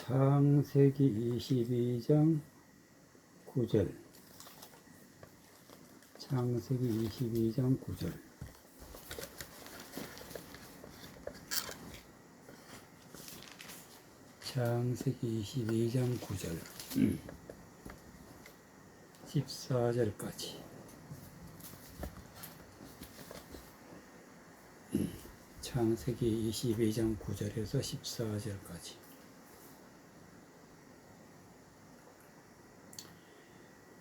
창세기 22장 9절. 창세기 22장 9절. 창세기 22장 9절 14절까지. 창세기 22장 9절에서 14절까지.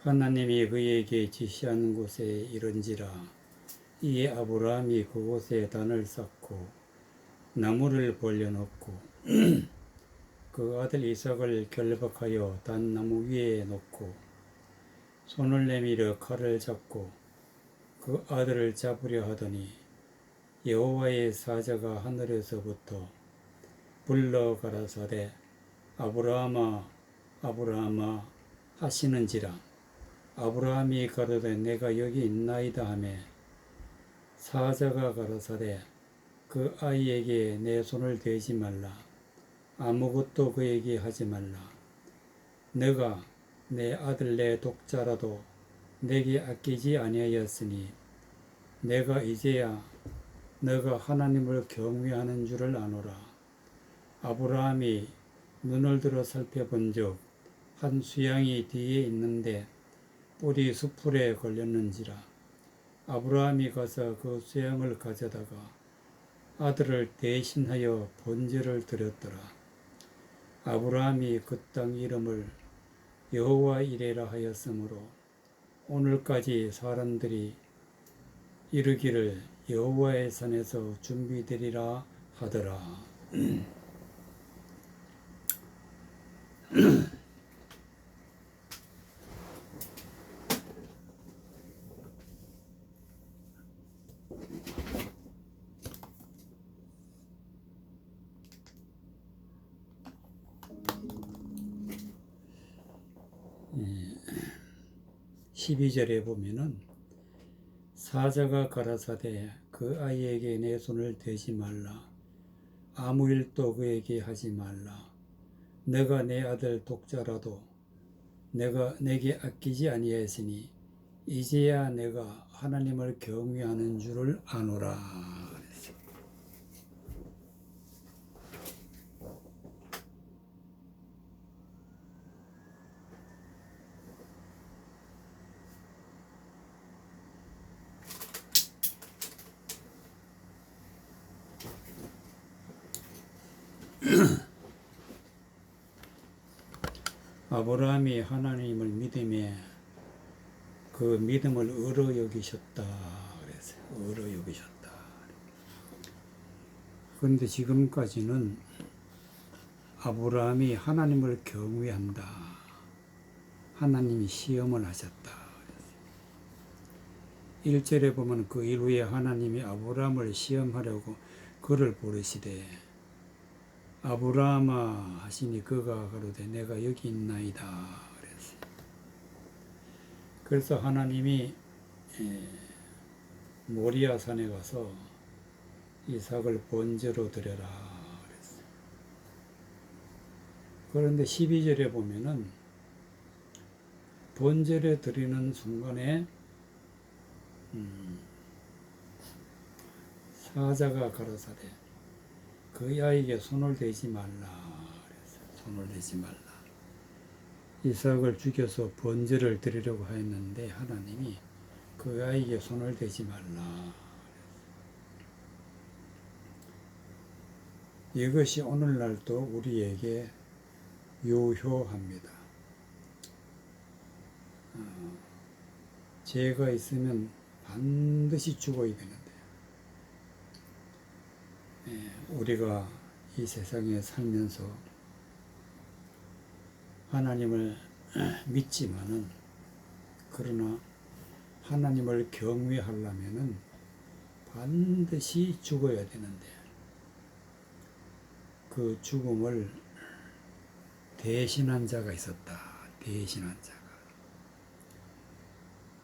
하나님이 그에게 지시한 곳에 이른지라. 이에 아브라함이 그곳에 단을 쌓고 나무를 벌려놓고 그 아들 이삭을 결박하여 단나무 위에 놓고 손을 내밀어 칼을 잡고 그 아들을 잡으려 하더니 여호와의 사자가 하늘에서부터 불러 가라사대 아브라함아 아브라함아 하시는지라. 아브라함이 가로되 내가 여기 있나이다 하매 사자가 가라사대 그 아이에게 내 손을 대지 말라. 아무것도 그에게 하지 말라. 내가 내 아들 내 독자라도 내게 아끼지 아니하였으니 내가 이제야 너가 하나님을 경외하는 줄을 아노라. 아브라함이 눈을 들어 살펴본즉 한 수양이 뒤에 있는데 뿔이 수풀에 걸렸는지라. 아브라함이 가서 그 수양을 가져다가 아들을 대신하여 번제를 드렸더라. 아브라함이 그 땅 이름을 여호와 이레라 하였으므로 오늘까지 사람들이 이르기를 여호와의 산에서 준비되리라 하더라. 12절에 보면은 사자가 가라사대 그 아이에게 내 손을 대지 말라. 아무 일도 그에게 하지 말라. 내가 내 아들 독자라도 내가 내게 아끼지 아니하였으니 이제야 내가 하나님을 경외하는 줄을 아노라. 아브라함이 하나님을 믿음에 그 믿음을 의로 여기셨다. 그래서 의로 여기셨다. 그런데 지금까지는 아브라함이 하나님을 경외한다. 하나님이 시험을 하셨다. 1절에 보면 그 이후에 하나님이 아브라함을 시험하려고 그를 부르시되 아브라함아 하시니 그가 가로되 내가 여기 있나이다. 그래서 하나님이 모리아 산에 가서 이삭을 번제로 드려라 그랬어요. 그런데 12절에 보면은 번제를 드리는 순간에 사자가 가라사대 그 아이에게 손을 대지 말라. 그래서 손을 대지 말라. 이삭을 죽여서 번제를 드리려고 하였는데 하나님이 그 아이에게 손을 대지 말라. 이것이 오늘날도 우리에게 유효합니다. 죄가 있으면 반드시 죽어야 되는데 우리가 이 세상에 살면서 하나님을 믿지만은 그러나 하나님을 경외하려면은 반드시 죽어야 되는데 그 죽음을 대신한 자가 있었다. 대신한 자가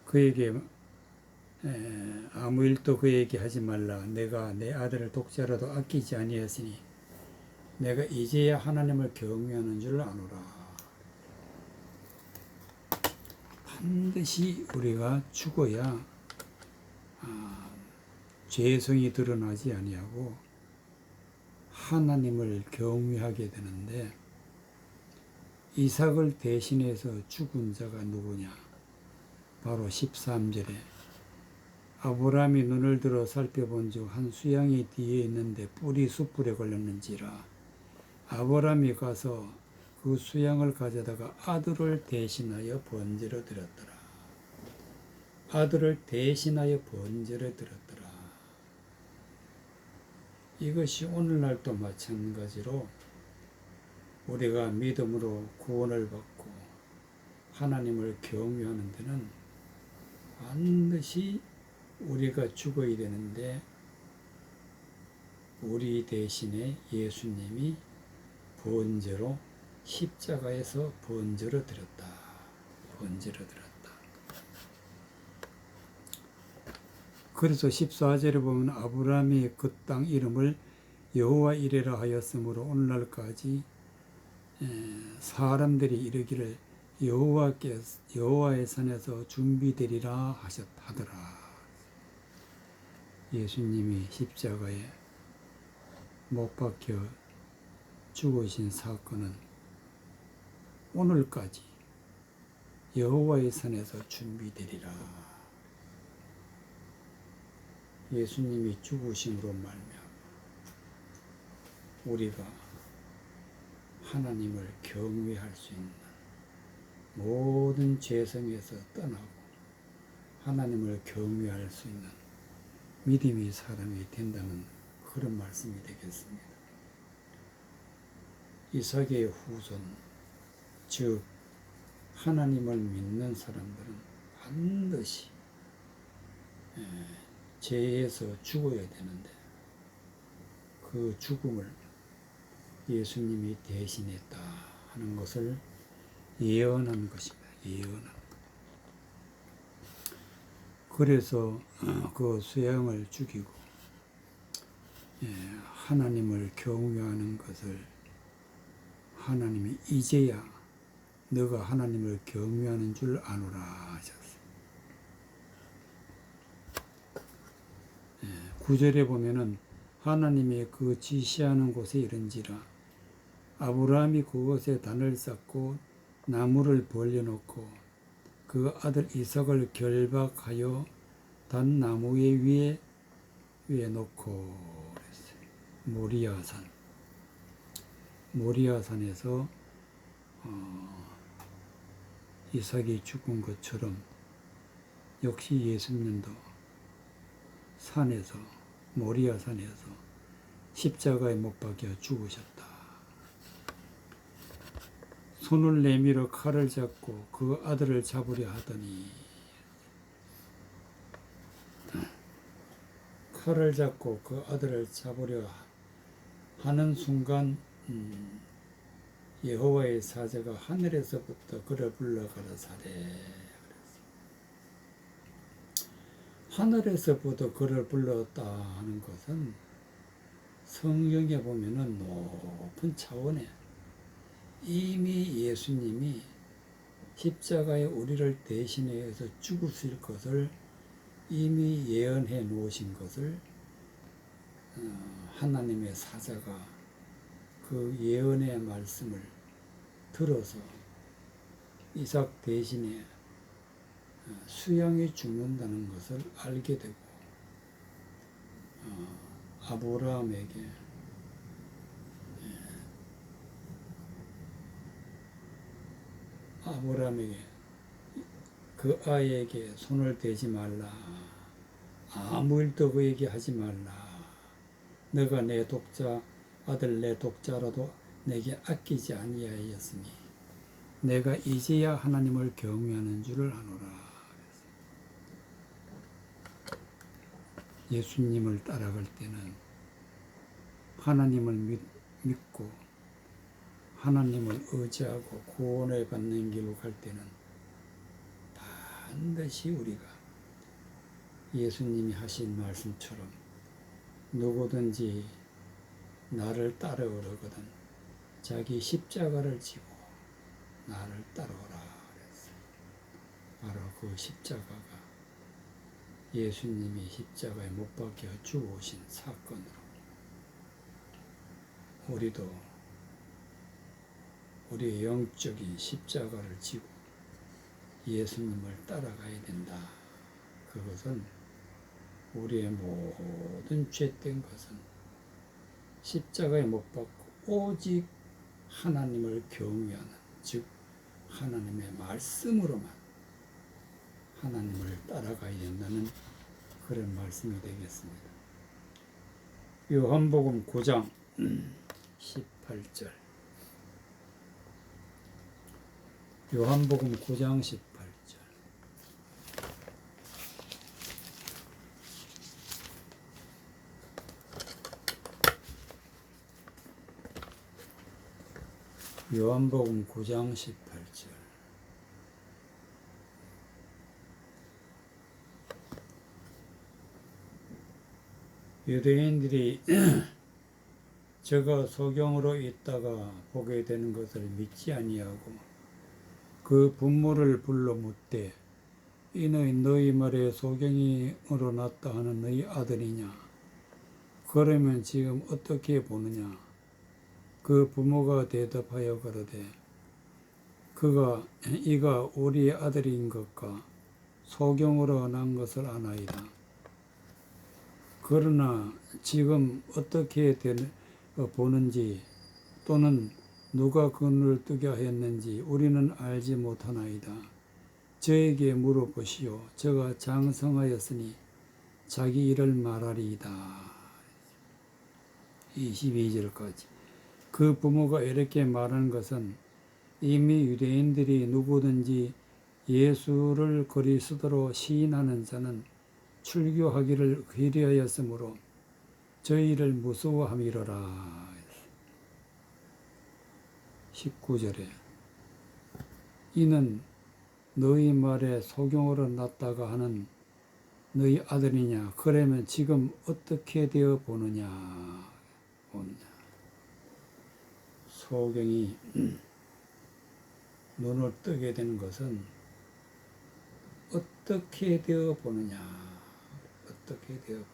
그에게 아무 일도 그에게 하지 말라. 내가 내 아들을 독자라도 아끼지 아니하였으니 내가 이제야 하나님을 경외하는 줄 아노라. 반드시 우리가 죽어야 죄성이 드러나지 아니하고 하나님을 경외하게 되는데, 이삭을 대신해서 죽은 자가 누구냐? 바로 13절에 아브라함이 눈을 들어 살펴본즉 한 수양이 뒤에 있는데 뿔이 숯불에 걸렸는지라. 아브라함이 가서 그 수양을 가져다가 아들을 대신하여 번제로 드렸더라. 아들을 대신하여 번제로 드렸더라. 이것이 오늘날도 마찬가지로 우리가 믿음으로 구원을 받고 하나님을 경외하는 데는 반드시 우리가 죽어야 되는데, 우리 대신에 예수님이 번제로 십자가에서 번제로 드렸다. 번제로 드렸다. 그래서 14절에 보면 아브라함이 그 땅 이름을 여호와 이레라 하였으므로 오늘날까지 사람들이 이르기를 여호와의 산에서 준비되리라 하더라. 예수님이 십자가에 못 박혀 죽으신 사건은 오늘까지 여호와의 산에서 준비되리라. 예수님이 죽으심으로 말미암아 우리가 하나님을 경외할 수 있는, 모든 죄성에서 떠나고 하나님을 경외할 수 있는 믿음의 사람이 된다는 그런 말씀이 되겠습니다. 이삭의 후손, 즉 하나님을 믿는 사람들은 반드시 죄에서 죽어야 되는데, 그 죽음을 예수님이 대신했다 하는 것을 예언한 것입니다. 예언한. 그래서 그 수양을 죽이고 하나님을 경외하는 것을 하나님이 이제야 너가 하나님을 경외하는 줄 아노라 하셨어요. 9절에 보면은 하나님이 그 지시하는 곳에 이른지라. 아브라함이 그곳에 단을 쌓고 나무를 벌려놓고 그 아들 이삭을 결박하여 단 나무 위에 놓고 그랬어요. 모리아산에서 이삭이 죽은 것처럼 역시 예수님도 산에서, 모리아산에서 십자가에 못 박혀 죽으셨다. 손을 내밀어 칼을 잡고 그 아들을 잡으려 하더니, 칼을 잡고 그 아들을 잡으려 하는 순간 여호와의 사자가 하늘에서부터 그를 불러 가라사대. 하늘에서부터 그를 불렀다 하는 것은 성경에 보면은 높은 차원에 이미 예수님이 십자가에 우리를 대신해서 죽으실 것을 이미 예언해 놓으신 것을 하나님의 사자가 그 예언의 말씀을 들어서 이삭 대신에 수양이 죽는다는 것을 알게 되고 아브라함에게 그 아이에게 손을 대지 말라. 아무 일도 그에게 하지 말라. 너가 내 독자 아들 내 독자라도 내게 아끼지 아니하였으니 내가 이제야 하나님을 경외하는 줄을 아노라. 예수님을 따라갈 때는 하나님을 믿고 하나님을 의지하고 구원을 받는 길로 갈 때는 반드시 우리가 예수님이 하신 말씀처럼 누구든지 나를 따르거든 자기 십자가를 지고 나를 따라오라 그랬어요. 바로 그 십자가가 예수님이 십자가에 못 박혀 죽으신 사건으로 우리도 우리의 영적인 십자가를 지고 예수님을 따라가야 된다. 그것은 우리의 모든 죄된 것은 십자가에 못 박고 오직 하나님을 경외하는, 즉 하나님의 말씀으로만 하나님을 따라가야 된다는 그런 말씀이 되겠습니다. 요한복음 9장 18절. 요한복음 9장 18절. 요한복음 9장 18절. 유대인들이 저가 소경으로 있다가 보게 되는 것을 믿지 아니하고 그 부모를 불러 묻되 이는 너희 말에 소경이로 났다 하는 너희 아들이냐? 그러면 지금 어떻게 보느냐? 그 부모가 대답하여 가로되 이가 우리 아들인 것과 소경으로 난 것을 아나이다. 그러나 지금 어떻게 보는지 또는 누가 그 눈을 뜨게 하였는지 우리는 알지 못하나이다. 저에게 물어보시오. 저가 장성하였으니 자기 일을 말하리이다. 22절까지. 그 부모가 이렇게 말한 것은 이미 유대인들이 누구든지 예수를 그리스도로 시인하는 자는 출교하기를 기리하였으므로 저희를 무서워함이로라. 19절에 이는 너희 말에 소경으로 났다가 하는 너희 아들이냐? 그러면 지금 어떻게 되어 보느냐? 소경이 눈을 뜨게 되는 것은 어떻게 되어 보느냐? 어떻게 되어 보느냐?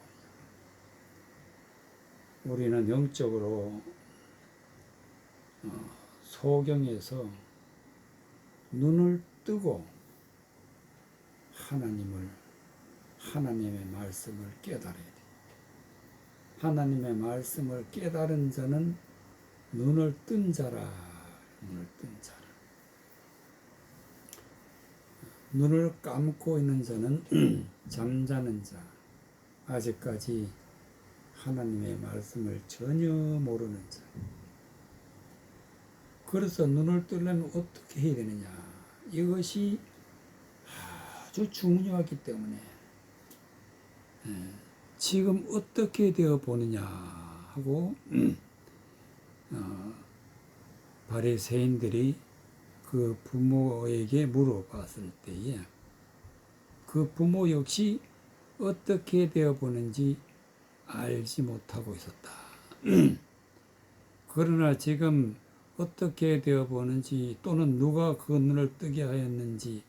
우리는 영적으로 소경에서 눈을 뜨고 하나님의 말씀을 깨달아야 돼. 하나님의 말씀을 깨달은 자는 눈을 뜬 자라. 눈을 뜬 자라. 눈을 감고 있는 자는 잠자는 자. 아직까지 하나님의 말씀을 전혀 모르는 자. 그래서 눈을 뜨려면 어떻게 해야 되느냐. 이것이 아주 중요하기 때문에 지금 어떻게 되어 보느냐 하고 바리새인들이 그 부모에게 물어봤을 때에 그 부모 역시 어떻게 되어 보는지 알지 못하고 있었다. 그러나 지금 어떻게 되어 보는지 또는 누가 그 눈을 뜨게 하였는지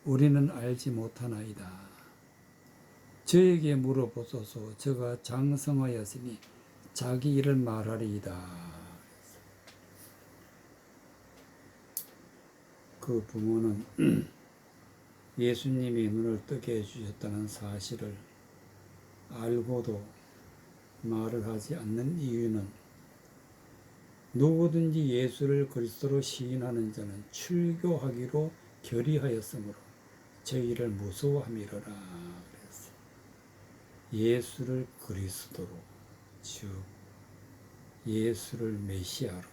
우리는 알지 못하나이다. 저에게 물어보소서. 저가 장성하였으니 자기 일을 말하리이다. 그 부모는 예수님이 눈을 뜨게 해주셨다는 사실을 알고도 말을 하지 않는 이유는 누구든지 예수를 그리스도로 시인하는 자는 출교하기로 결의하였으므로 저희를 무서워함이로라. 그랬어요. 예수를 그리스도로, 즉 예수를 메시아로,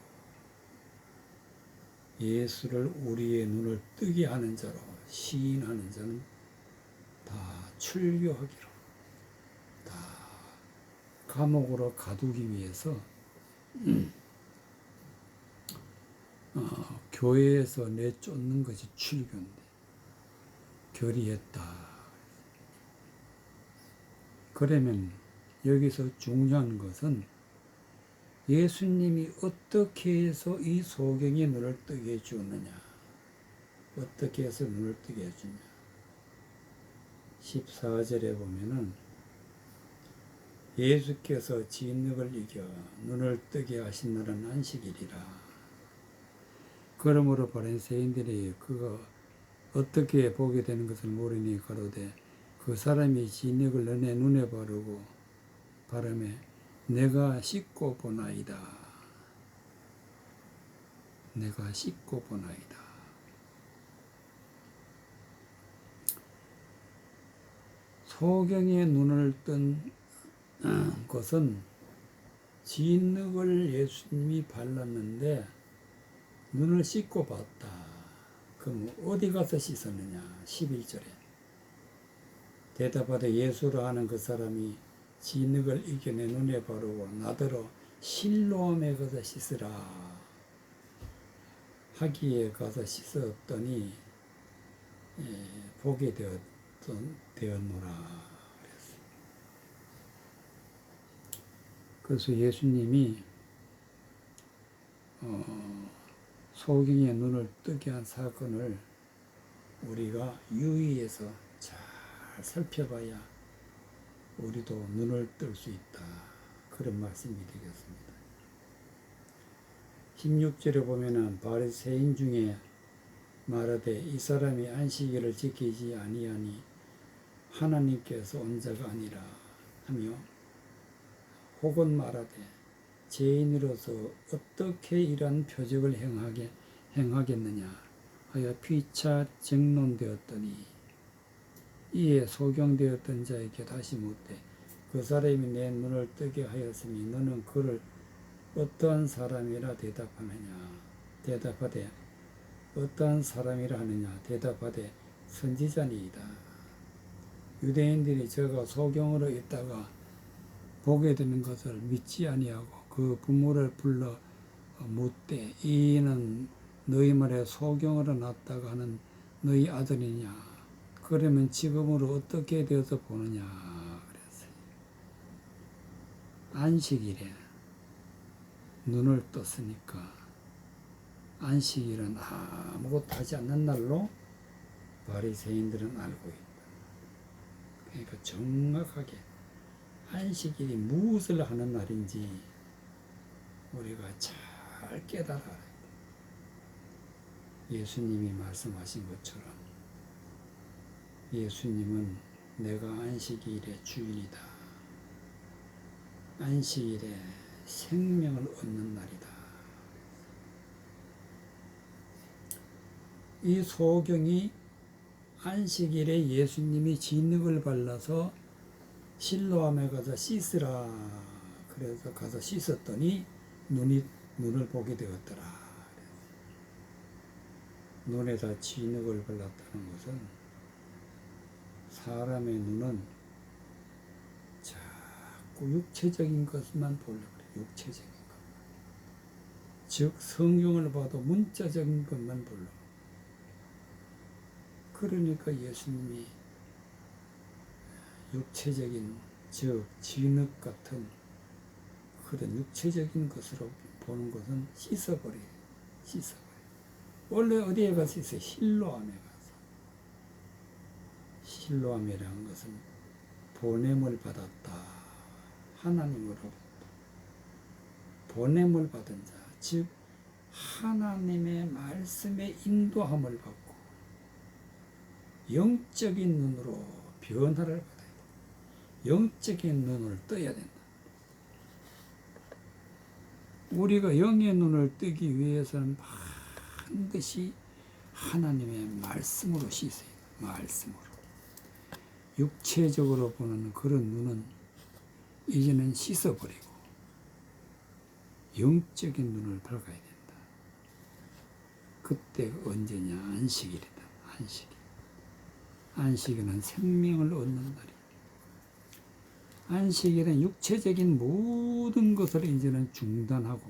예수를 우리의 눈을 뜨게 하는 자로 시인하는 자는 다 출교하기로, 다 감옥으로 가두기 위해서 교회에서 내쫓는 것이 출교인데 결의했다. 그러면 여기서 중요한 것은 예수님이 어떻게 해서 이 소경의 눈을 뜨게 해주느냐? 어떻게 해서 눈을 뜨게 해주냐? 14절에 보면은 예수께서 진흙을 이겨 눈을 뜨게 하신 날은 안식일이라. 그러므로 바리새인들이 그가 어떻게 보게 되는 것을 모르니 가로되 그 사람이 진흙을 너네 눈에 바르고 바르매 내가 씻고 보나이다. 내가 씻고 보나이다. 소경의 눈을 뜬 것은 진흙을 예수님이 발랐는데 눈을 씻고 봤다. 그럼 어디 가서 씻었느냐? 11절에 대답하되 예수라 하는 그 사람이 진흙을 이겨 내 눈에 바르고 나더러 실로암에 가서 씻으라 하기에 가서 씻었더니 보게 되었노라. 그래서 예수님이 소경의 눈을 뜨게 한 사건을 우리가 유의해서 잘 살펴봐야 우리도 눈을 뜰 수 있다. 그런 말씀이 되겠습니다. 16절에 보면은 바리새인 중에 말하되 이 사람이 안식일을 지키지 아니하니 하나님께서 온 자가 아니라 하며 혹은 말하되 죄인으로서 어떻게 이러한 표적을 행하겠느냐 하여 피차 정론되었더니 이에 소경되었던 자에게 다시 묻되 그 사람이 내 눈을 뜨게 하였으니 너는 그를 어떠한 사람이라 대답하느냐? 대답하되 어떠한 사람이라 하느냐? 대답하되 선지자니이다. 유대인들이 저가 소경으로 있다가 보게 되는 것을 믿지 아니하고 그 부모를 불러 묻되 이는 너희 말에 소경으로 났다가 하는 너희 아들이냐? 그러면 지금으로 어떻게 되어서 보느냐? 그랬어요. 안식일에 눈을 떴으니까 안식일은 아무것도 하지 않는 날로 바리새인들은 알고 있다. 그러니까 정확하게 안식일이 무엇을 하는 날인지 우리가 잘 깨달아야 돼. 예수님이 말씀하신 것처럼 예수님은 내가 안식일의 주인이다. 안식일에 생명을 얻는 날이다. 이 소경이 안식일에 예수님이 진흙을 발라서 실로암에 가서 씻으라. 그래서 가서 씻었더니 눈을 보게 되었더라. 눈에다 진흙을 발랐다는 것은 사람의 눈은 자꾸 육체적인 것만 보려고 그래. 육체적인 것. 즉 성경을 봐도 문자적인 것만 보려고. 그러니까 예수님이 육체적인 즉 진흙 같은 그런 육체적인 것으로 보는 것은 씻어버려요. 원래 어디에 가서 씻어요? 실로암에 가서. 실로암이라는 것은 보냄을 받았다. 하나님으로부터 보냄을 받은 자, 즉 하나님의 말씀에 인도함을 받고 영적인 눈으로 변화를 받아야 돼. 영적인 눈을 떠야 된다. 우리가 영의 눈을 뜨기 위해서는 반드시 하나님의 말씀으로 씻어야 돼. 말씀으로. 육체적으로 보는 그런 눈은 이제는 씻어버리고 영적인 눈을 밝아야 된다. 그때가 언제냐? 안식일이다. 안식일. 안식일은 생명을 얻는 날이다. 안식일은 육체적인 모든 것을 이제는 중단하고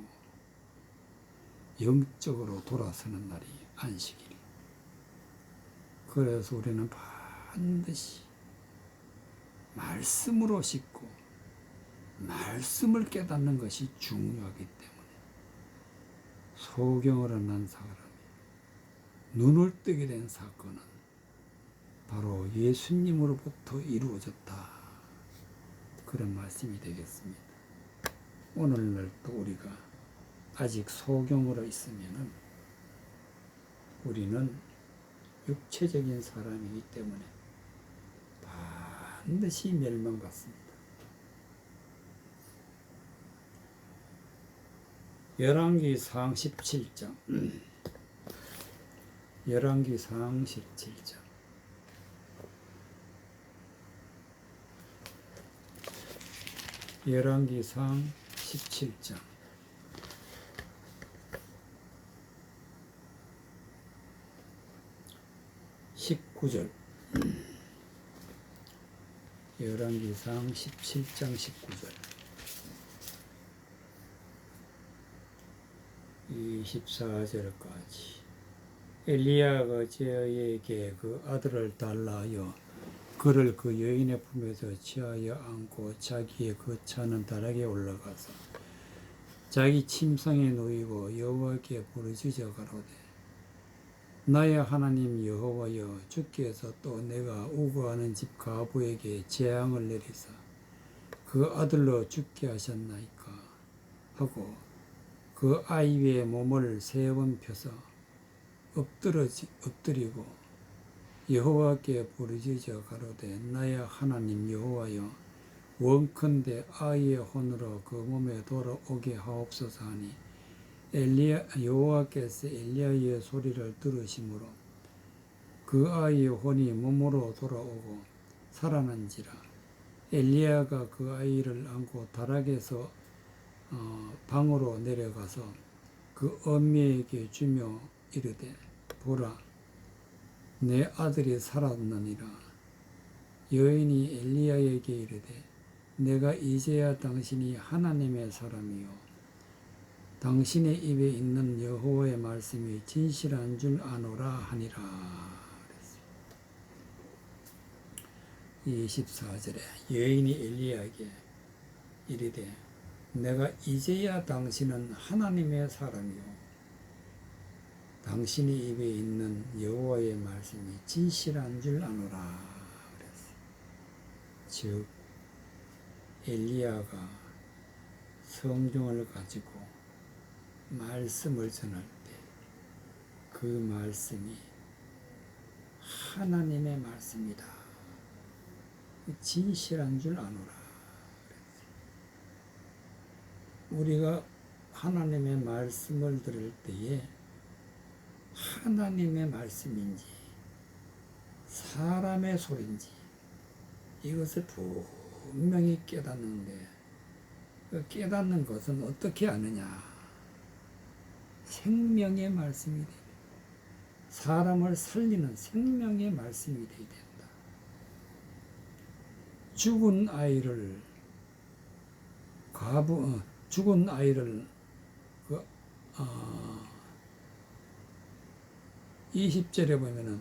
영적으로 돌아서는 날이 안식일이에요. 그래서 우리는 반드시 말씀으로 씻고 말씀을 깨닫는 것이 중요하기 때문에 소경으로 난 사람이 눈을 뜨게 된 사건은 바로 예수님으로부터 이루어졌다. 그런 말씀이 되겠습니다. 오늘날도 우리가 아직 소경으로 있으면은 우리는 육체적인 사람이기 때문에 반드시 멸망받습니다. 열왕기상 17장 열왕기상 17장 열왕기상 17장 19절 열왕기상 17장 19절 24절까지 엘리야가 저에게 그 아들을 달라 하여 그를 그 여인의 품에서 취하여 안고 자기의 그 차는 다락에 올라가서 자기 침상에 누이고 여호와께 부르짖어 가로되 나의 하나님 여호와여 주께서 또 내가 우거하는 집 가부에게 재앙을 내리사 그 아들로 죽게 하셨나이까 하고 그 아이 위에 몸을 3번 펴서 엎드리고 여호와께 부르짖어 가로되 나의 하나님 여호와여 원컨대 아이의 혼으로 그 몸에 돌아오게 하옵소서 하니 여호와께서 엘리야의 소리를 들으심으로 그 아이의 혼이 몸으로 돌아오고 살아난지라. 엘리야가 그 아이를 안고 다락에서 방으로 내려가서 그 어미에게 주며 이르되 보라 내 아들이 살았느니라. 여인이 엘리야에게 이르되 내가 이제야 당신이 하나님의 사람이요 당신의 입에 있는 여호와의 말씀이 진실한 줄 아노라 하니라. 24절에 여인이 엘리야에게 이르되 내가 이제야 당신은 하나님의 사람이요 당신의 입에 있는 여호와의 말씀이 진실한 줄 아노라. 즉 엘리야가 성경을 가지고 말씀을 전할 때 그 말씀이 하나님의 말씀이다. 진실한 줄 아노라. 우리가 하나님의 말씀을 들을 때에 하나님의 말씀인지 사람의 소리인지 이것을 분명히 깨닫는데 그 깨닫는 것은 어떻게 아느냐. 생명의 말씀이 되는 사람을 살리는 생명의 말씀이 되어야 된다. 죽은 아이를 죽은 아이를 20절에 보면은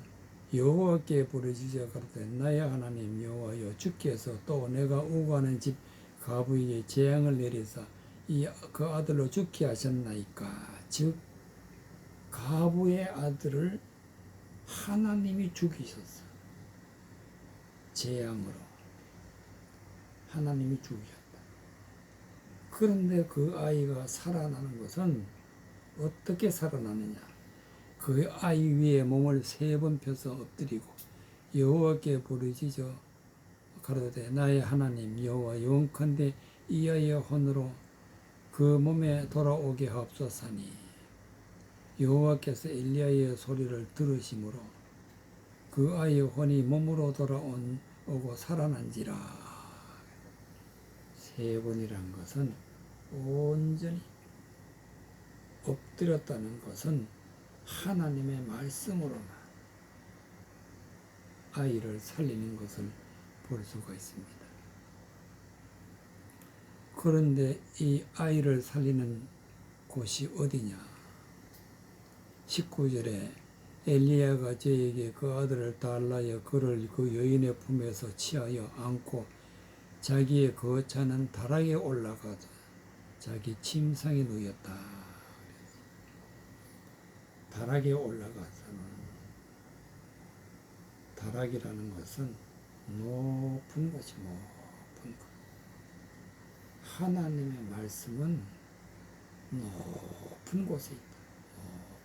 여호와께 부르짖어 가로되 나의 하나님 여호와여 주께서 또 내가 우고하는 집 가부에게 재앙을 내리사 그 아들로 죽게 하셨나이까. 즉 가부의 아들을 하나님이 죽이셨어. 재앙으로 하나님이 죽이셨다. 그런데 그 아이가 살아나는 것은 어떻게 살아나느냐. 그 아이 위에 몸을 3번 펴서 엎드리고 여호와께 부르짖어 가로되 나의 하나님 여호와 영컨대 이 아이의 혼으로 그 몸에 돌아오게 하옵소서니 여호와께서 엘리야의 소리를 들으심으로 그 아이의 혼이 몸으로 돌아오고 살아난지라. 3번이란 것은 온전히 엎드렸다는 것은 하나님의 말씀으로만 아이를 살리는 것을 볼 수가 있습니다. 그런데 이 아이를 살리는 곳이 어디냐. 19절에 엘리야가 저에게 그 아들을 달라여 그를 그 여인의 품에서 취하여 안고 자기의 거처는 다락에 올라가서 자기 침상에 누였다. 다락에 올라가서는, 다락이라는 것은 높은 곳이 높은 곳. 하나님의 말씀은 높은 곳에 있다.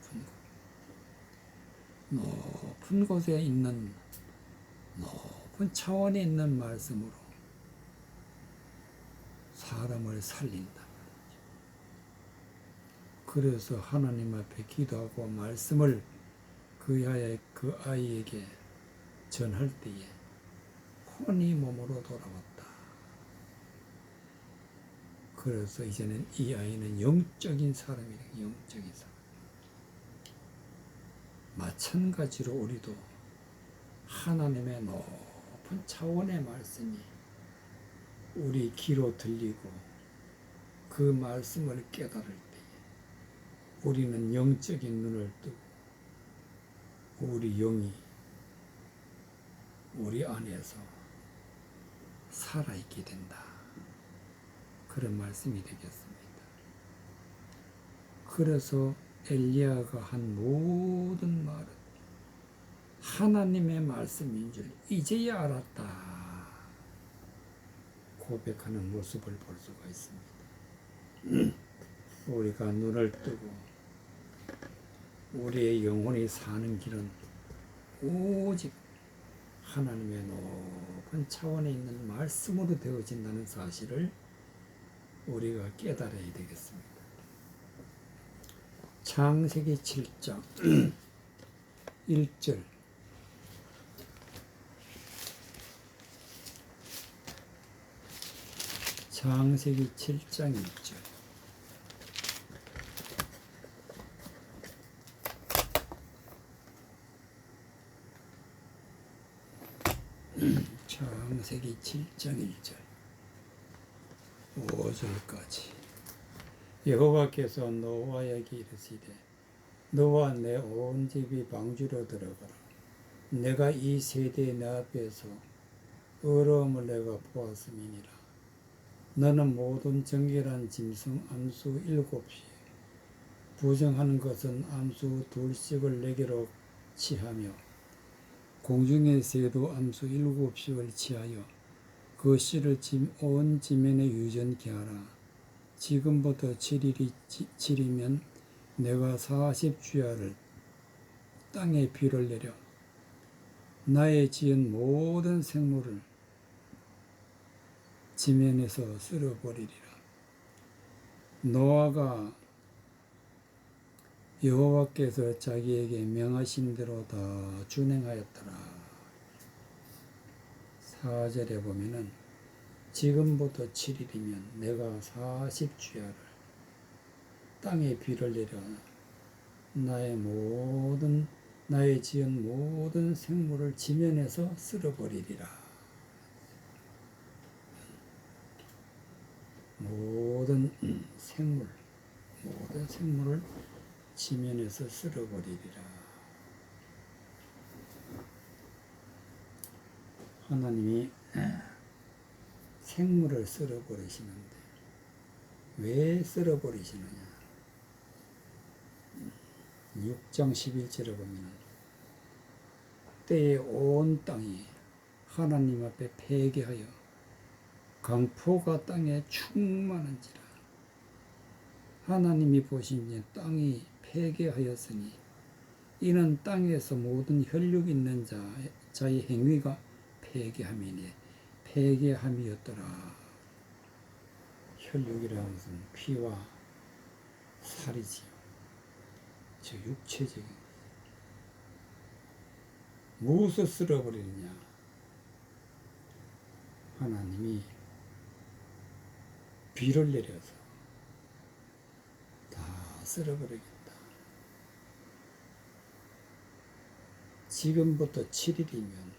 높은 곳. 높은 곳에 있는, 높은 차원에 있는 말씀으로 사람을 살린다. 그래서 하나님 앞에 기도하고 말씀을 그 아이에게 전할 때에 혼이 몸으로 돌아왔다. 그래서 이제는 이 아이는 영적인 사람이다. 영적인 사람. 마찬가지로 우리도 하나님의 높은 차원의 말씀이 우리 귀로 들리고 그 말씀을 깨달을 때에 우리는 영적인 눈을 뜨고 우리 영이 우리 안에서 살아있게 된다. 그런 말씀이 되겠습니다. 그래서 엘리야가 한 모든 말은 하나님의 말씀인 줄 이제야 알았다. 고백하는 모습을 볼 수가 있습니다. 우리가 눈을 뜨고 우리의 영혼이 사는 길은 오직 하나님의 높은 차원에 있는 말씀으로 되어진다는 사실을 우리가 깨달아야 되겠습니다. 창세기 7장 1절. 창세기 7장 1절. 창세기 7장 1절 5절까지. 여호와께서 노아에게 이르시되 너와 내 온 집이 방주로 들어가라. 내가 이 세대에 내 앞에서 어려움을 내가 보았음이니라. 너는 모든 정결한 짐승 암수 7이 부정하는 것은 암수 2씩을 내게로 취하며 공중의 새도 암수 7씩을 취하여 그 씨를 온 지면에 유전케 하라. 지금부터 7일이 7이면 내가 40주야를 땅에 비를 내려 나의 지은 모든 생물을 지면에서 쓸어버리리라. 노아가 여호와께서 자기에게 명하신 대로 다 준행하였더라. 4절에 보면은 지금부터 7일이면 내가 40주야를 땅에 비를 내려 나의 지은 모든 생물을 지면에서 쓸어버리리라. 모든 생물을 지면에서 쓸어버리리라. 하나님이 생물을 쓸어버리시는데 왜 쓸어버리시느냐? 6장 11절에 보면 때에 온 땅이 하나님 앞에 패개하여 강포가 땅에 충만한지라. 하나님이 보시기에 땅이 패개하였으니 이는 땅에서 모든 혈육 있는 자의 행위가 패개함이었더라. 혈육이라는 것은 피와 살이지요. 저 육체적인 무엇을 쓸어버리느냐? 하나님이 비를 내려서 다 쓸어버리겠다. 지금부터 7일이면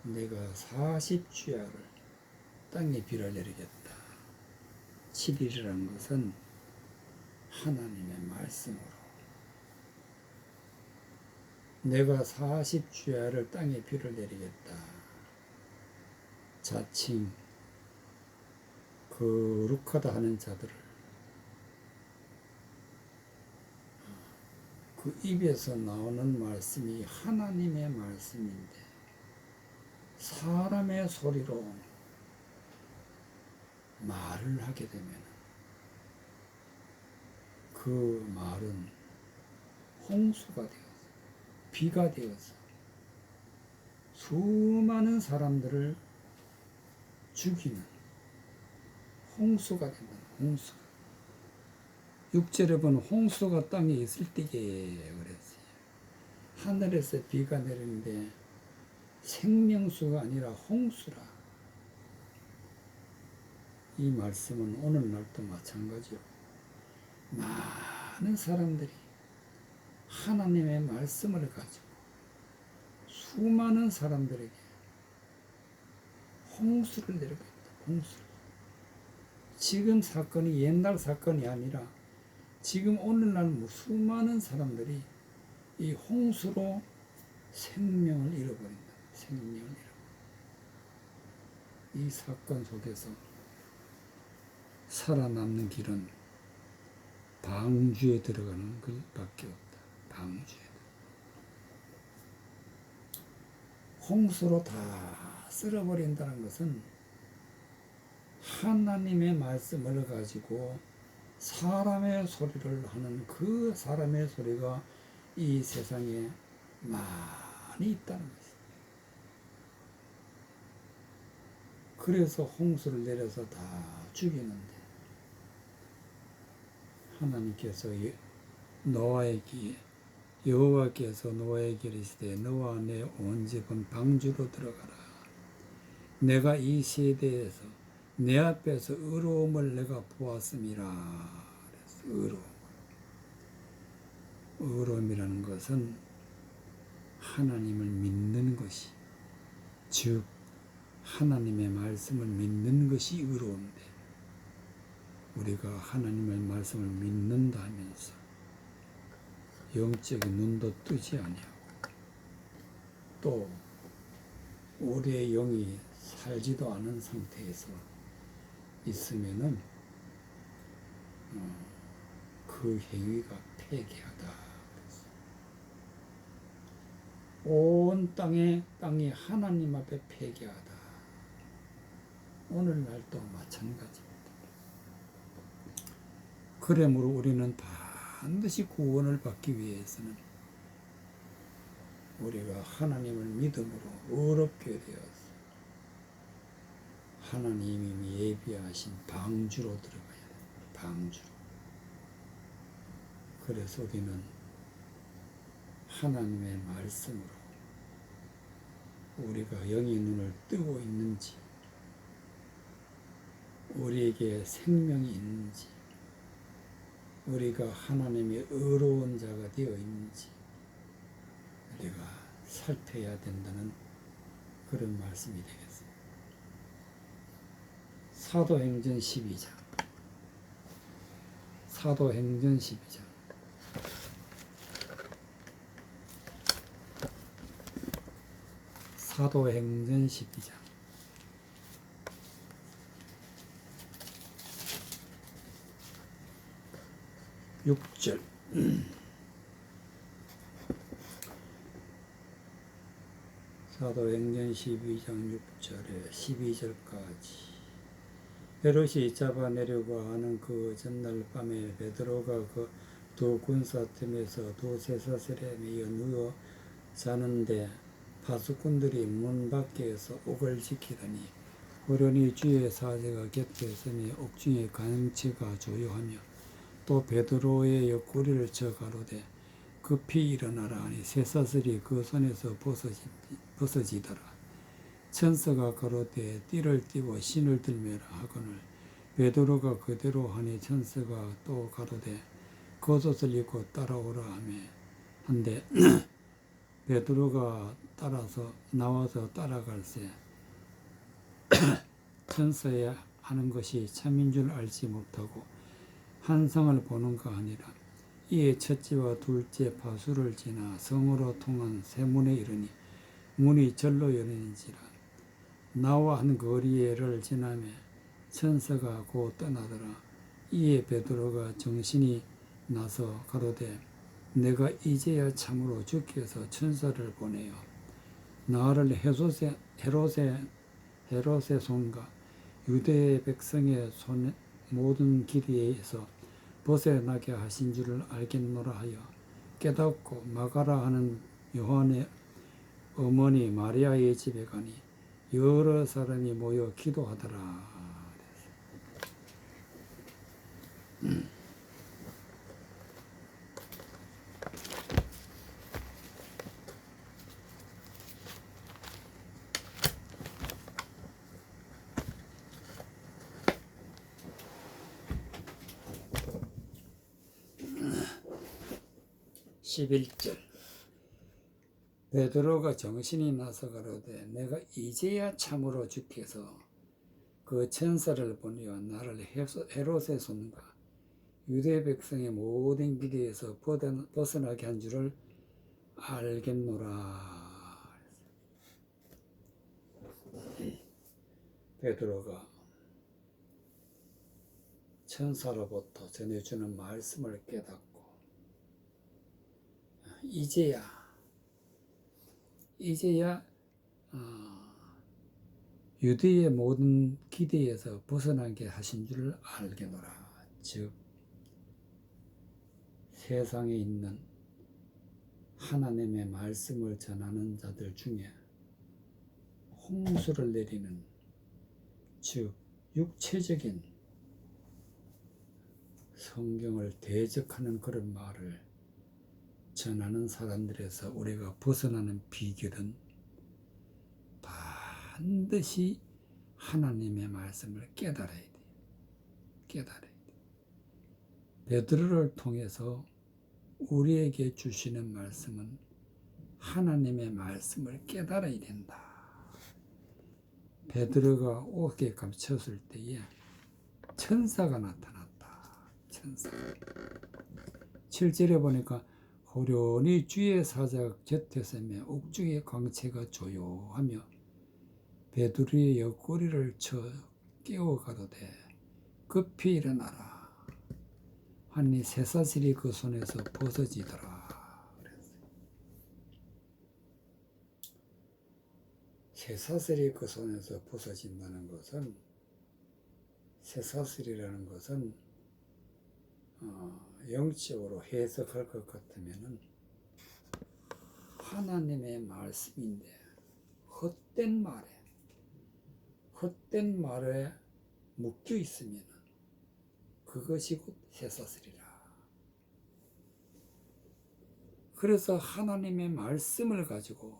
내가 40주야를 땅에 비를 내리겠다. 7일이라는 것은 하나님의 말씀으로 내가 40주야를 땅에 비를 내리겠다. 자칭 거룩하다 하는 자들을 그 입에서 나오는 말씀이 하나님의 말씀인데 사람의 소리로 말을 하게 되면 그 말은 홍수가 되어서 비가 되어서 수많은 사람들을 죽이는 홍수가 된다. 홍수가. 6절에 보면 홍수가 땅에 있을 때에 그랬어요. 하늘에서 비가 내리는데 생명수가 아니라 홍수라. 이 말씀은 오늘날도 마찬가지로 많은 사람들이 하나님의 말씀을 가지고 수많은 사람들에게 홍수를 내리고 있다. 홍수를. 지금 사건이 옛날 사건이 아니라 지금 오늘날 수많은 사람들이 이 홍수로 생명을 잃어버린다. 생명을 잃어버린다. 이 사건 속에서 살아남는 길은 방주에 들어가는 것밖에 없다. 방주에. 홍수로 다 쓸어버린다는 것은 하나님의 말씀을 가지고 사람의 소리를 하는 그 사람의 소리가 이 세상에 많이 있다는 것입니다. 그래서 홍수를 내려서 다 죽이는데 하나님께서 노아에게 여호와께서 노아에게 이르시되 너와 내 온 집은 방주로 들어가라. 내가 이 세대에서 내 앞에서 의로움을 내가 보았음이라. 그래서 의로움이라는 것은 하나님을 믿는 것이, 즉 하나님의 말씀을 믿는 것이 의로운데 우리가 하나님의 말씀을 믿는다 하면서 영적인 눈도 뜨지 아니하고 또 우리의 영이 살지도 않은 상태에서 있으면은 그 행위가 폐기하다. 온 땅이 하나님 앞에 폐기하다. 오늘날도 마찬가지입니다. 그러므로 우리는 반드시 구원을 받기 위해서는 우리가 하나님을 믿음으로 의롭게 되어서 하나님이 예비하신 방주로 들어가야 됩니다. 방주로. 그래서 우리는 하나님의 말씀으로 우리가 영의 눈을 뜨고 있는지, 우리에게 생명이 있는지, 우리가 하나님의 의로운 자가 되어 있는지 우리가 살펴야 된다는 그런 말씀이 되겠습니다. 사도행전 12장. 사도행전 12장. 사도행전 12장. 6절. 사도행전 12장 6절에 12절까지. 헤롯이 잡아내려고 하는 그 전날 밤에 베드로가 그 두 군사 틈에서 두 쇠사슬에 매여 누워 자는데 파수꾼들이 문 밖에서 옥을 지키더니 호련히 주의 사제가 곁에 있으니 옥중에 간체가 조요하며 또 베드로의 옆구리를 쳐 가로되 급히 일어나라 하니 쇠사슬이 그 손에서 벗어지더라. 천사가 가로되 띠를 띠고 신을 들매라 하거늘 베드로가 그대로 하니 천사가 또 가로되 겉옷을 입고 따라오라 한데 베드로가 나와서 따라갈새 천사의 하는 것이 참인 줄 알지 못하고 환상을 보는가 아니라 이에 첫째와 둘째 파수를 지나 성으로 통한 새 문에 이르니 문이 절로 열리는지라 나와 한 거리를 지나며 천사가 곧 떠나더라. 이에 베드로가 정신이 나서 가로되 내가 이제야 참으로 주께서 천사를 보내어 나를 헤롯의 손과 유대 백성의 손 모든 기대에서 벗어나게 하신 줄을 알겠노라 하여 깨닫고 마가라 하는 요한의 어머니 마리아의 집에 가니 여러 사람이 모여 기도하더라. 11절 베드로가 정신이 나서 가로되 내가 이제야 참으로 주께서 그 천사를 보내어 나를 헤롯의 손과 유대 백성의 모든 기대에서 벗어나게 한 줄을 알겠노라. 베드로가 천사로부터 전해주는 말씀을 깨닫고 이제야 유대의 모든 기대에서 벗어나게 하신 줄을 알겠노라. 즉 세상에 있는 하나님의 말씀을 전하는 자들 중에 홍수를 내리는 즉 육체적인 성경을 대적하는 그런 말을 전하는 사람들에서 우리가 벗어나는 비결은 반드시 하나님의 말씀을 깨달아야 돼요. 베드로를 통해서 우리에게 주시는 말씀은 하나님의 말씀을 깨달아야 된다. 베드로가 옷에 감췄을 때에 천사가 나타났다. 천사. 7절에 보니까 호련히 주의 사자가 곁에 서며 옥중의 광채가 조요하며 베드로의 옆구리를 쳐 깨워 가로되 급히 일어나라 하니 쇠사슬이 그 손에서 벗어지더라. 쇠사슬이 그 손에서 벗어진다는 것은 쇠사슬이라는 것은 영적으로 해석할 것 같으면은 하나님의 말씀인데 헛된 말에 묶여 있으면 그것이 곧 쇠사슬이라. 그래서 하나님의 말씀을 가지고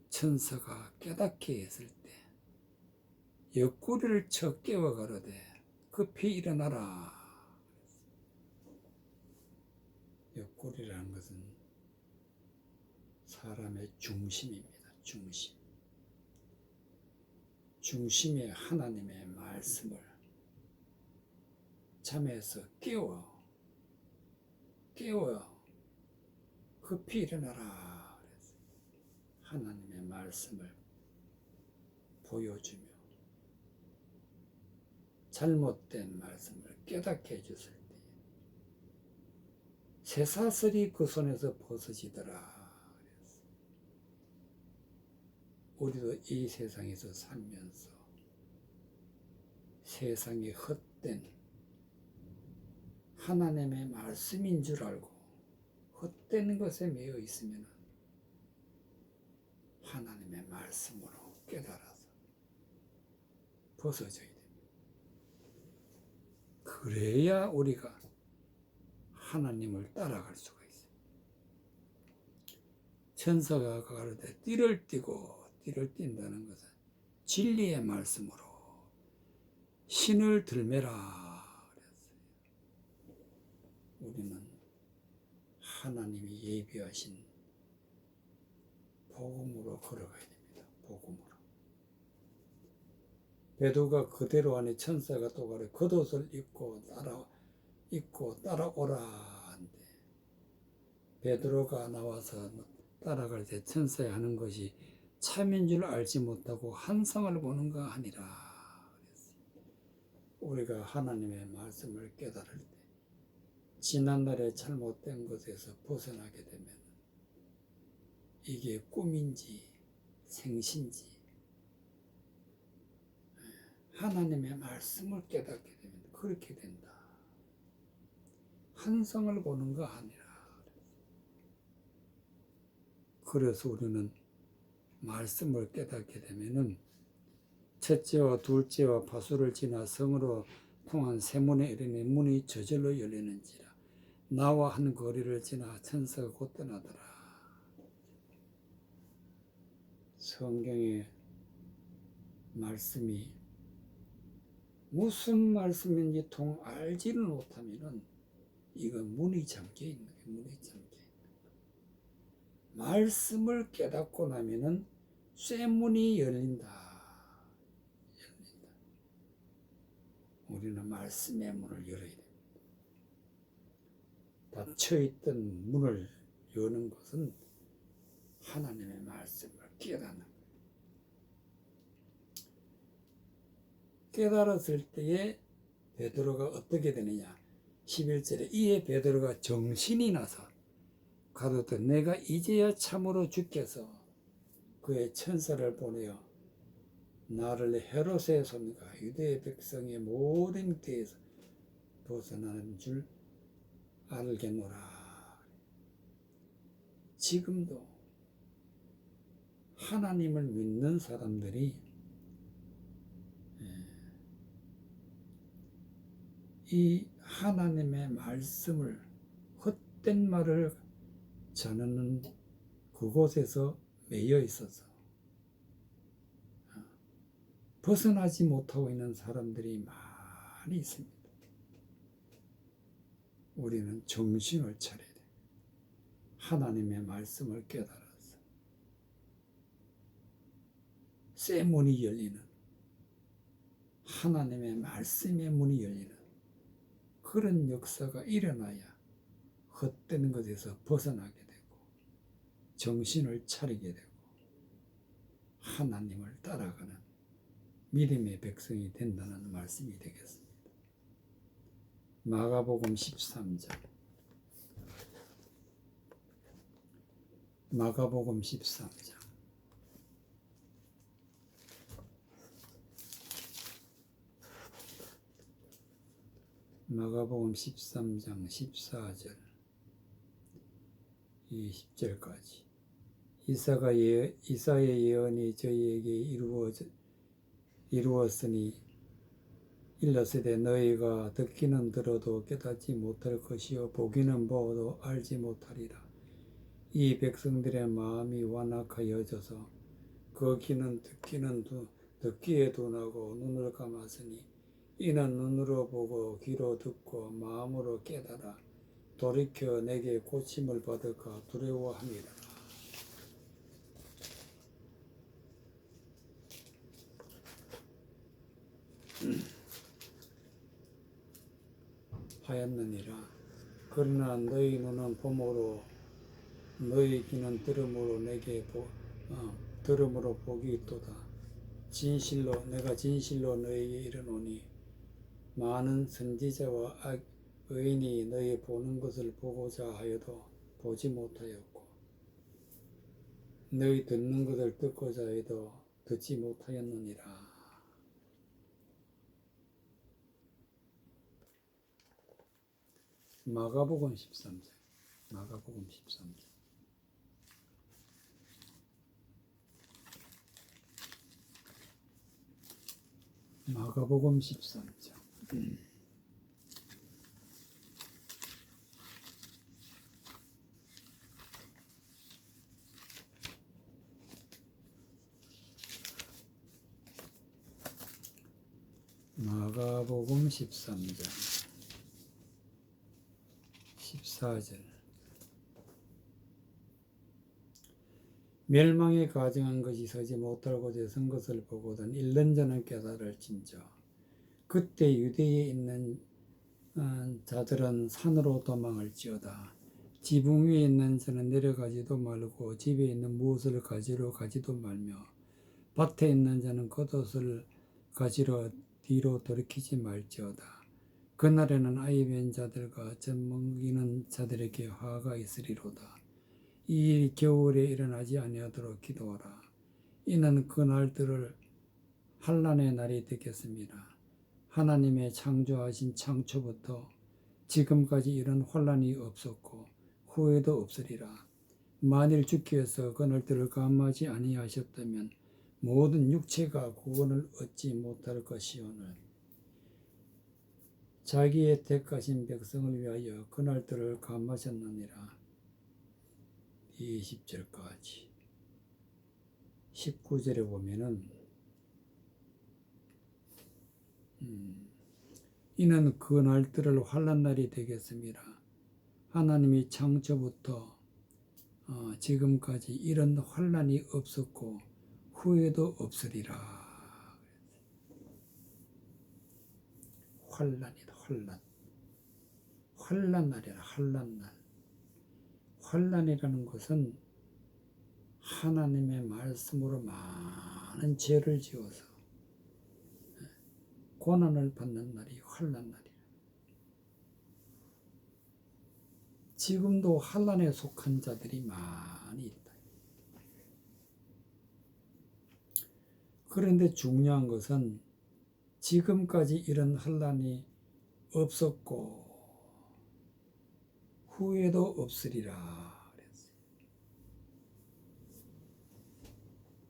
천사가 깨닫게 했을 때 옆구리를 쳐 깨워 가로되 급히 일어나라. 옆구리라는 것은 사람의 중심입니다. 중심에 하나님의 말씀을 잠에서 깨워 급히 일어나라. 하나님의 말씀을 보여주며 잘못된 말씀을 깨닫게 해줬을 때 쇠사슬이 그 손에서 벗어지더라. 우리도 이 세상에서 살면서 세상의 헛된 하나님의 말씀인 줄 알고 헛된 것에 매여 있으면 하나님의 말씀으로 깨달아서 벗어져야 됩니다. 그래야 우리가 하나님을 따라갈 수가 있어요. 천사가 가로되 띠를 띈다는 것은 진리의 말씀으로 신을 들매라 그랬어요. 우리는 하나님이 예비하신 복음으로 걸어가야 됩니다. 복음으로. 베드로가 그대로 안에 천사가 또 가래 겉옷을 입고 따라오라 한데 베드로가 나와서 따라갈 때 천사가 하는 것이 참인 줄 알지 못하고 한성을 보는가 하니라. 우리가 하나님의 말씀을 깨달을 때 지난날의 잘못된 것에서 벗어나게 되면 이게 꿈인지 생신지 하나님의 말씀을 깨닫게 되면 그렇게 된다. 한성을 보는가 하니라. 그래서 우리는 말씀을 깨닫게 되면은 첫째와 둘째와 파수를 지나 성으로 통한 세문에 이르니 문이 저절로 열리는지라. 나와 한 거리를 지나 천사가 곧 떠나더라. 성경의 말씀이 무슨 말씀인지 통 알지를 못하면은 이건 문이 잠겨 있는 거예요. 문이 잠겨 있는 거예요. 말씀을 깨닫고 나면은 쇠문이 열린다. 우리는 말씀의 문을 열어야 됩니다. 닫혀있던 문을 여는 것은 하나님의 말씀을 깨닫는 거예요. 깨달았을 때에 베드로가 어떻게 되느냐. 11절에 이에 베드로가 정신이 나서 가로되 내가 이제야 참으로 주께서 그의 천사를 보내어 나를 헤롯의 손과 유대 백성의 모든 때에서 벗어나는 줄 알겠노라. 지금도 하나님을 믿는 사람들이 이 하나님의 말씀을 헛된 말을 전하는 그곳에서 매여 있어서 벗어나지 못하고 있는 사람들이 많이 있습니다. 우리는 정신을 차려야 돼요. 하나님의 말씀을 깨달아서 새 문이 열리는, 하나님의 말씀의 문이 열리는 그런 역사가 일어나야 헛된 것에서 벗어나게 되고 정신을 차리게 되고 하나님을 따라가는 믿음의 백성이 된다는 말씀이 되겠습니다. 마가복음 13장 마가복음 13장 마가복음 13장 14절 20절까지 이사의 예언이 저희에게 이루었으니 일러스되 너희가 듣기는 들어도 깨닫지 못할 것이요 보기는 보아도 알지 못하리라. 이 백성들의 마음이 완악하여져서 그 귀는 듣기에 둔하고 눈을 감았으니 이는 눈으로 보고 귀로 듣고 마음으로 깨달아 돌이켜 내게 고침을 받을까 두려워함이라. 하였느니라. 그러나 너희 눈은 봄으로 너희 귀는 들음으로 들음으로 복이 있도다. 내가 진실로 너희에게 이르노니 많은 선지자와 의인이 너희 보는 것을 보고자 하여도 보지 못하였고 너희 듣는 것을 듣고자 해도 듣지 못하였느니라. 마가복음 13장 마가복음 13장 마가복음 13장 14절 멸망에 가증한 것이 서지 못할 곳에 선 것을 보거든 1년 전에 깨달을진저 그때 유대에 있는 자들은 산으로 도망할지어다. 지붕 위에 있는 자는 내려가지도 말고 집에 있는 무엇을 가지러 가지도 말며 밭에 있는 자는 겉옷을 가지러 뒤로 돌이키지 말지어다. 그날에는 아이 뵌 자들과 젖 먹이는 자들에게 화가 있으리로다. 이 일이 겨울에 일어나지 아니하도록 기도하라. 이는 그날들을 환난의 날이 되겠습니다. 하나님의 창조하신 창초부터 지금까지 이런 환난이 없었고 후에도 없으리라. 만일 주께서 그날들을 감하지 아니하셨다면 모든 육체가 구원을 얻지 못할 것이오늘 자기의 택하신 백성을 위하여 그날들을 감하셨느니라. 20절까지 19절에 보면은 이는 그날들을 환난날이 되겠습니다. 하나님이 창조부터 지금까지 이런 환난이 없었고 후에도 없으리라. 환난이다. 환난날이라. 환난날. 환난이라는 것은 하나님의 말씀으로 많은 죄를 지어서 고난을 받는 날이 환난날이라. 지금도 환난에 속한 자들이 많이 있다. 그런데 중요한 것은 지금까지 이런 환난이 없었고 후에도 없으리라 그랬어요.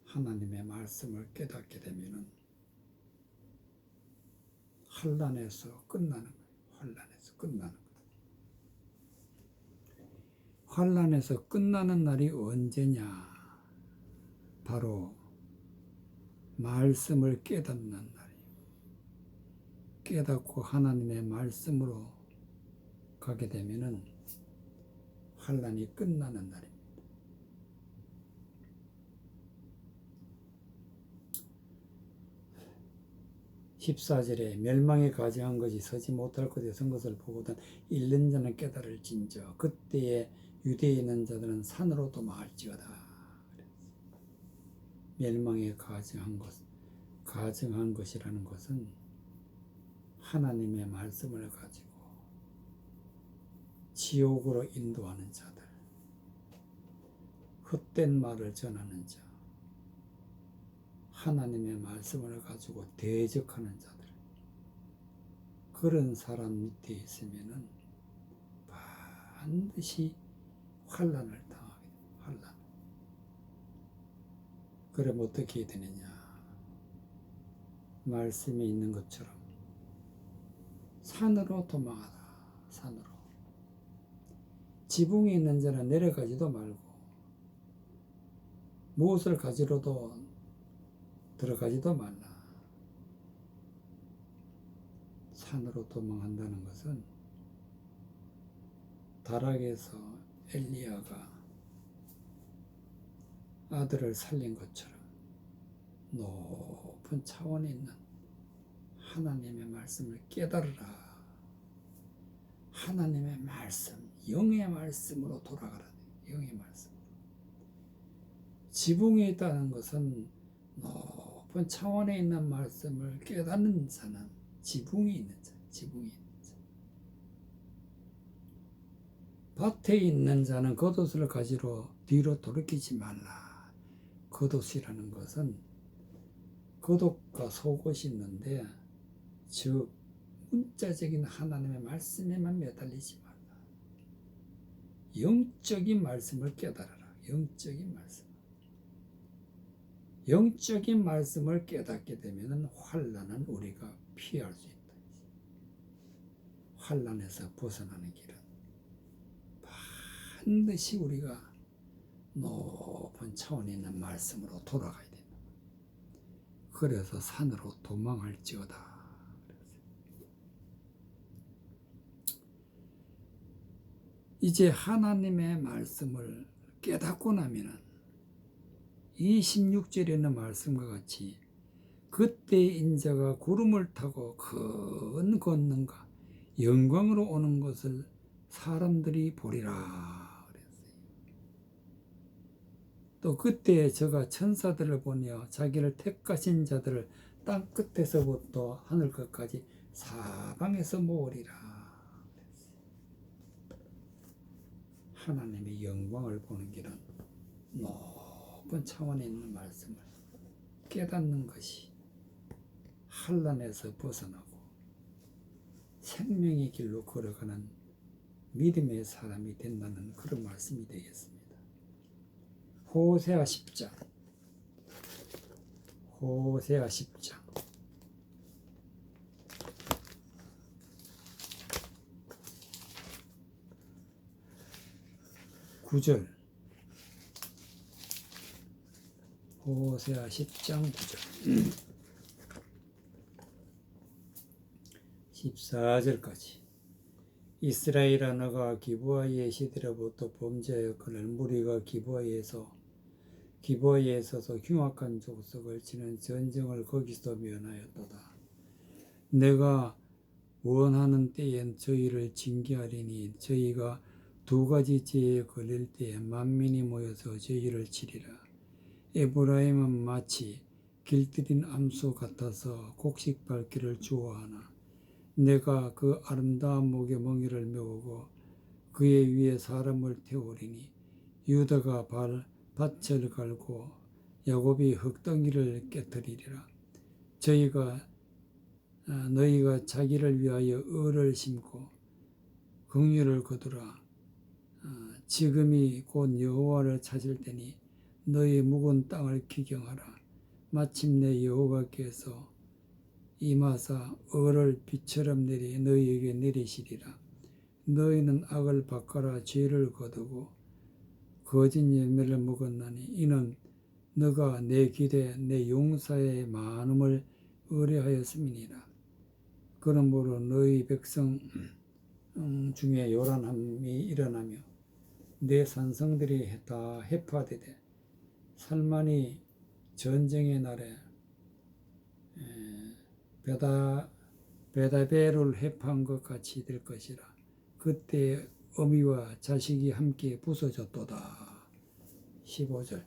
하나님의 말씀을 깨닫게 되면은 환난에서 끝나는 거예요. 환난에서 끝나는 거예요. 환난에서 끝나는 날이 언제냐? 바로 말씀을 깨닫는 날이에요. 깨닫고 하나님의 말씀으로 가게 되면은 환난이 끝나는 날입니다. 14절에 멸망에 가증한 것이 서지 못할 것에 선 것을 보거든 잃는 자는 깨달을진저 그때에 유대에 있는 자들은 산으로 도망할지어다. 멸망에 가증한 것이라는 것은 하나님의 말씀을 가지고 지옥으로 인도하는 자들, 헛된 말을 전하는 자, 하나님의 말씀을 가지고 대적하는 자들, 그런 사람 밑에 있으면은 반드시 환난을 당하게 됩니다. 환난. 그럼 어떻게 해야 되느냐? 말씀에 있는 것처럼 산으로 도망하라. 산으로. 지붕에 있는 자는 내려가지도 말고 무엇을 가지러도 들어가지도 말라. 산으로 도망한다는 것은 다락에서 엘리야가 아들을 살린 것처럼 높은 차원에 있는 하나님의 말씀을 깨달으라. 하나님의 말씀, 영의 말씀으로 돌아가라. 영의 말씀. 지붕에 있다는 것은 높은 차원에 있는 말씀을 깨닫는 자는 지붕에 있는 자, 지붕에 있는 자. 밭에 있는 자는 겉옷을 가지러 뒤로 돌이키지 말라. 겉옷이라는 것은 겉옷과 속옷이 있는데 즉 문자적인 하나님의 말씀에만 매달리지 말라. 영적인 말씀을 깨달아라. 영적인 말씀. 영적인 말씀을 깨닫게 되면 환난은 우리가 피할 수 있다. 환난에서 벗어나는 길은 반드시 우리가 높은 차원에 있는 말씀으로 돌아가야 된다. 그래서 산으로 도망할지어다. 이제 하나님의 말씀을 깨닫고 나면은 26절에 있는 말씀과 같이 그때 인자가 구름을 타고 큰 권능과 영광으로 오는 것을 사람들이 보리라. 또 그때 저가 천사들을 보며 자기를 택하신 자들을 땅 끝에서부터 하늘 끝까지 사방에서 모으리라. 하나님의 영광을 보는 길은 높은 차원에 있는 말씀을 깨닫는 것이 환난에서 벗어나고 생명의 길로 걸어가는 믿음의 사람이 된다는 그런 말씀이 되겠습니다. 호세아 10장 호세아 10장 9절 호세아 10장 9절 14절까지 이스라엘아 너가 기브아의 시대로부터 범죄하였거늘 무리가 기브아에 있어서 흉악한 족속을 치는 전쟁을 거기서 면하였도다. 내가 원하는 때엔 저희를 징계하리니 저희가 두 가지 죄에 걸릴 때에 만민이 모여서 저희를 치리라. 에브라임은 마치 길들인 암소 같아서 곡식 밟기를 좋아하나 내가 그 아름다운 목에 멍에를 메우고 그의 위에 사람을 태우리니 유다가 밭을 갈고 야곱이 흙덩이를 깨뜨리리라. 너희가 자기를 위하여 을을 심고 긍휼을 거두라. 지금이 곧 여호와를 찾을 때니 너희 묵은 땅을 기경하라. 마침내 여호와께서 임하사 을을 비처럼 너희에게 내리시리라. 너희는 악을 바꿔라 죄를 거두고 거짓 열매를 먹었나니 이는 너가 내 길에 내 용사의 많음을 의뢰하였음이니라. 그러므로 너희 백성 중에 요란함이 일어나며 내 산성들이 다 해파되되 살만이 전쟁의 날에 베다베를 해파한 것 같이 될 것이라. 그때 어미와 자식이 함께 부서졌도다. 15절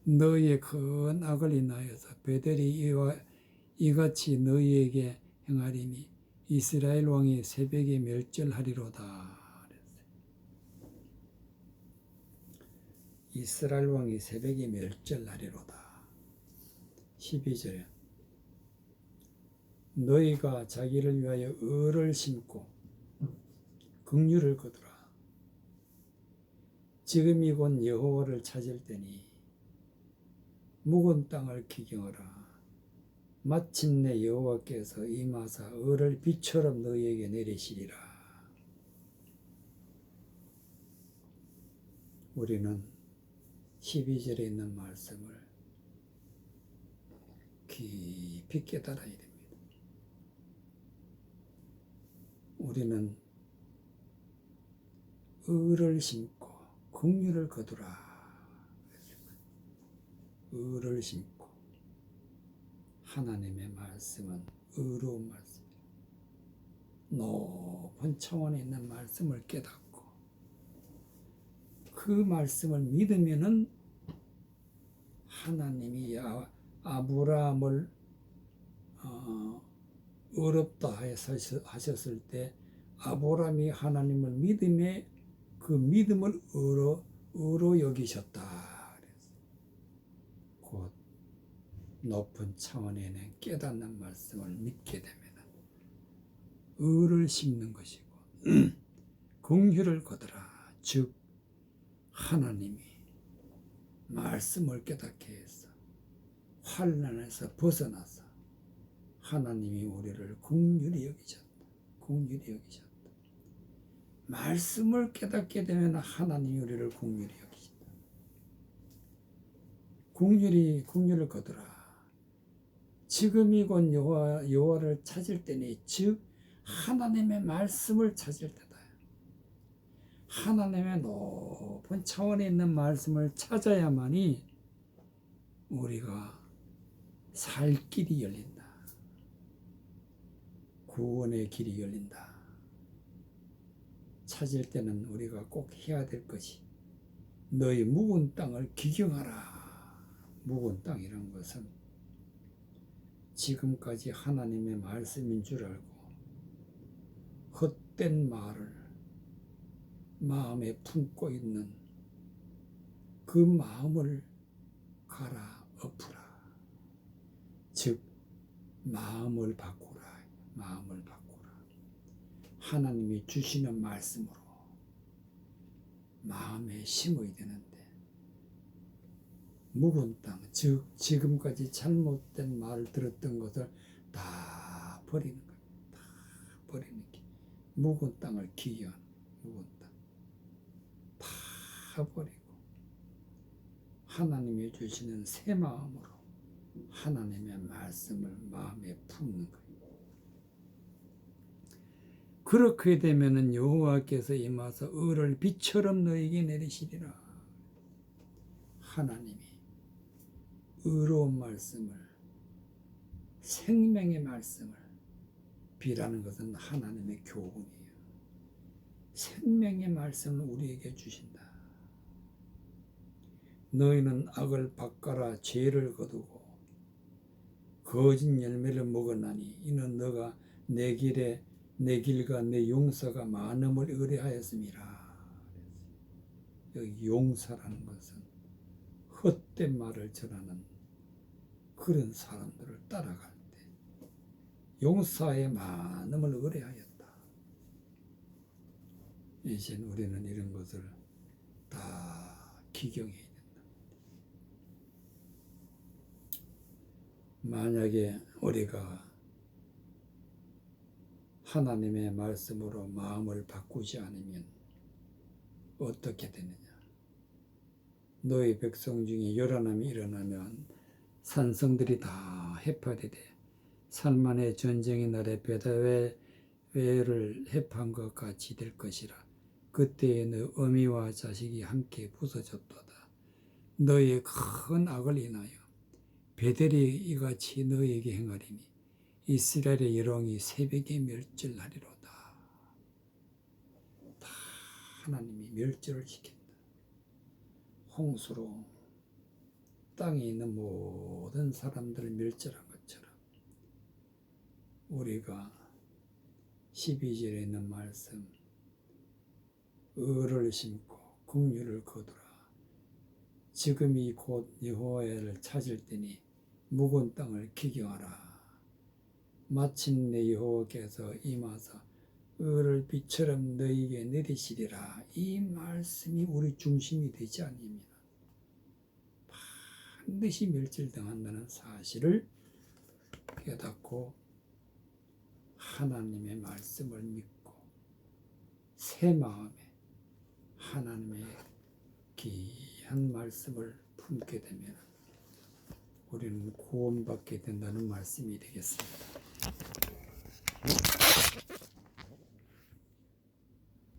너희의 큰 악을 인하여서 베델이 이같이 너희에게 행하리니 이스라엘 왕이 새벽에 멸절하리로다. 이스라엘 왕이 새벽에 멸절하리로다. 12절에 너희가 자기를 위하여 을을 심고 긍휼을 거두라. 지금이 곧 여호와를 찾을 때니 묵은 땅을 기경하라. 마침내 여호와께서 임하사 을을 비처럼 너희에게 내리시리라. 우리는 12절에 있는 말씀을 깊이 깨달아야 됩니다. 우리는 을을 심고 긍휼을 거두라. 을을 심고 하나님의 말씀은 의로운 말씀입니다. 높은 차원에 있는 말씀을 깨닫고 그 말씀을 믿으면은 하나님이 아브라함을 어렵다 하셨을 때 아브라함이 하나님을 믿음에 그 믿음을 의로 여기셨다. 곧 높은 차원에 있는 깨닫는 말씀을 믿게 되면 의를 심는 것이고 긍휼을 거두라. 즉 하나님이 말씀을 깨닫게 해서 환난에서 벗어나서 하나님이 우리를 긍휼히 여기셨다. 긍휼히 여기셨다. 말씀을 깨닫게 되면 하나님이 우리를 긍휼히 여기신다. 긍휼을 거두라. 지금이 곧 여호와를 찾을 때니 즉 하나님의 말씀을 찾을 때다. 하나님의 높은 차원에 있는 말씀을 찾아야만이 우리가 살 길이 열린다. 구원의 길이 열린다. 찾을 때는 우리가 꼭 해야 될 것이 너희 묵은 땅을 기경하라. 묵은 땅이란 것은 지금까지 하나님의 말씀인 줄 알고 헛된 말을 마음에 품고 있는 그 마음을 갈아엎으라. 즉 마음을 바꾸라. 마음을 바꾸라. 하나님이 주시는 말씀으로 마음에 심어야 되는데 묵은 땅, 즉 지금까지 잘못된 말을 들었던 것을 다 버리는 거예요. 다 버리는 게 묵은 땅을 기여한 묵은 땅 다 버리고 하나님이 주시는 새 마음으로 하나님의 말씀을 마음에 품는 거예요. 그렇게 되면은 여호와께서 임하사 을을 비처럼 너에게 내리시리라. 하나님이 의로운 말씀을, 생명의 말씀을, 비라는 것은 하나님의 교훈이에요. 생명의 말씀을 우리에게 주신다. 너희는 악을 밭가라 죄를 거두고 거짓 열매를 먹었나니 이는 너가 내 길과 내 용서가 많음을 의뢰하였음이라. 여기 용서라는 것은 헛된 말을 전하는 그런 사람들을 따라갈 때 용서의 많음을 의뢰하였다. 이제 우리는 이런 것을 다 기경해야 된다. 만약에 우리가 하나님의 말씀으로 마음을 바꾸지 않으면 어떻게 되느냐? 너희 백성 중에 요란함이 일어나면 산성들이 다 해파되되 살만의 전쟁의 날에 베다웨를 해판 것 같이 될 것이라. 그때에 너 어미와 자식이 함께 부서졌도다. 너희의 큰 악을 인하여 베델이 이같이 너희에게 행하리니 이스라엘의 여롱이 새벽에 멸절하리로다. 다 하나님이 멸절을 시킨다. 홍수로 땅에 있는 모든 사람들을 멸절한 것처럼 우리가 12절에 있는 말씀 의를 심고 긍휼을 거두라. 지금이 곧 여호와를 찾을 때니 묵은 땅을 기경하라. 마침내 여호와께서 임하사 을을 비처럼 너희에게 내리시리라. 이 말씀이 우리 중심이 되지 않으면 반드시 멸절당한다는 사실을 깨닫고 하나님의 말씀을 믿고 새 마음에 하나님의 귀한 말씀을 품게 되면 우리는 구원받게 된다는 말씀이 되겠습니다.